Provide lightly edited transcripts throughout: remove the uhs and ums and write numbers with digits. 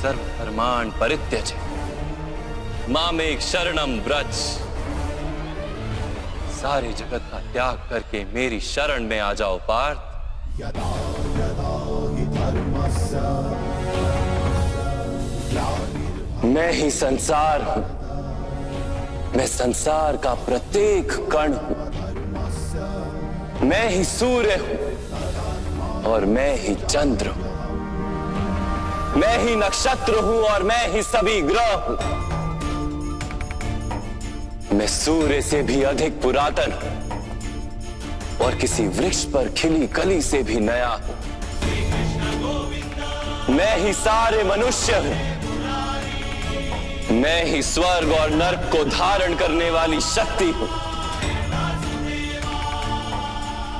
सर्वधर्मान् परित्यज्य मामेक शरणं व्रज। सारे जगत का त्याग करके मेरी शरण में आ जाओ पार्थ। यदा यदा हि धर्मस्य मैं ही संसार हूं, मैं संसार का प्रत्येक कण हूं, मैं ही सूर्य हूं और मैं ही चंद्र हूं, मैं ही नक्षत्र हूं और मैं ही सभी ग्रह हूं, मैं सूर्य से भी अधिक पुरातन हूं और किसी वृक्ष पर खिली कली से भी नया हूं, मैं ही सारे मनुष्य हूं, मैं ही स्वर्ग और नर्क को धारण करने वाली शक्ति हूं,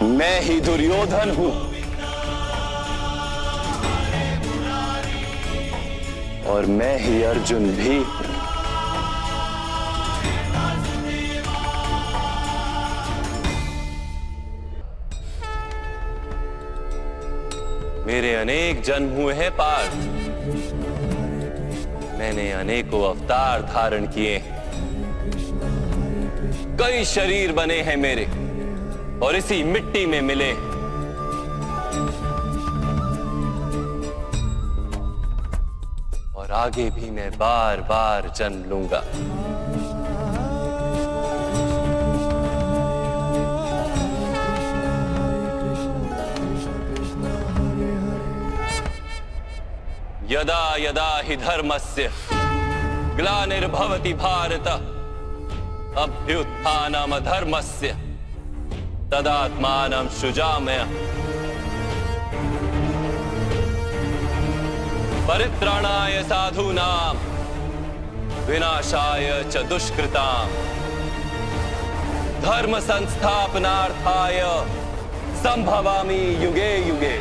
मैं ही दुर्योधन हूं और मैं ही अर्जुन भी हूं। मेरे अनेक जन्म हुए हैं पार्थ, मैंने अनेकों अवतार धारण किए, कई शरीर बने हैं मेरे और इसी मिट्टी में मिले। और आगे भी मैं बार बार जन्म लूंगा। यदा यदा हि धर्मस्य ग्लानिर्भवति भारत अभ्युत्थानम् अधर्मस्य तदात्मानं सृजाम्यहम्। परित्राणाय साधूनां विनाशाय च दुष्कृतां धर्म संस्थापनार्थाय संभवामि युगे युगे।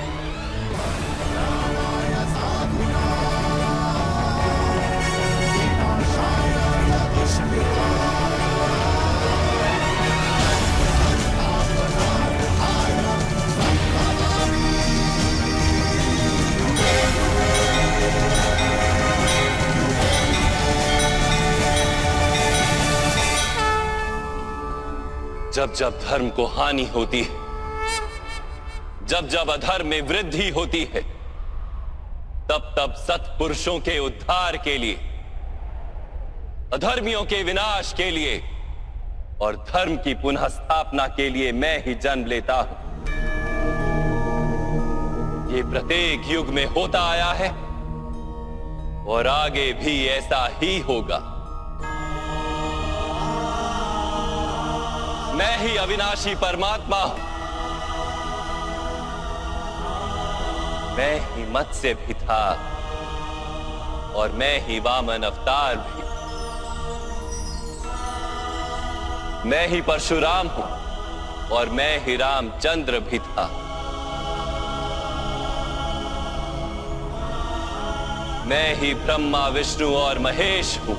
जब जब धर्म को हानि होती है, जब जब अधर्म में वृद्धि होती है, तब तब सत्पुरुषों के उद्धार के लिए, अधर्मियों के विनाश के लिए और धर्म की पुनः स्थापना के लिए मैं ही जन्म लेता हूं। ये प्रत्येक युग में होता आया है और आगे भी ऐसा ही होगा। मैं ही अविनाशी परमात्मा हूं, मैं ही मत्स्य भी था और मैं ही वामन अवतार भी, मैं ही परशुराम हूं और मैं ही रामचंद्र भी था, मैं ही ब्रह्मा विष्णु और महेश हूं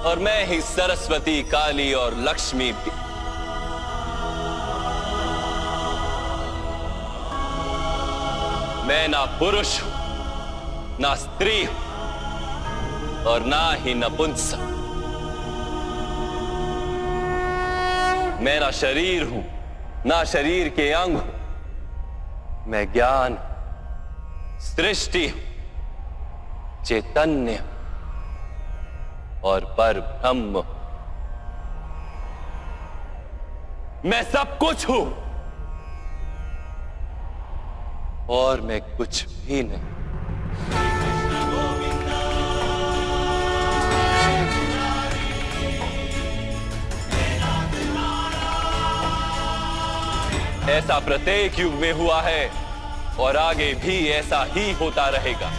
और मैं ही सरस्वती काली और लक्ष्मी भी। मैं ना पुरुष हूं, ना स्त्री हूं और ना ही नपुंसक। मैं ना शरीर हूं, ना शरीर के अंग हूं। मैं ज्ञान, सृष्टि हूं, चैतन्य और पर ब्रह्म। मैं सब कुछ हूं और मैं कुछ भी नहीं। ऐसा प्रत्येक युग में हुआ है और आगे भी ऐसा ही होता रहेगा।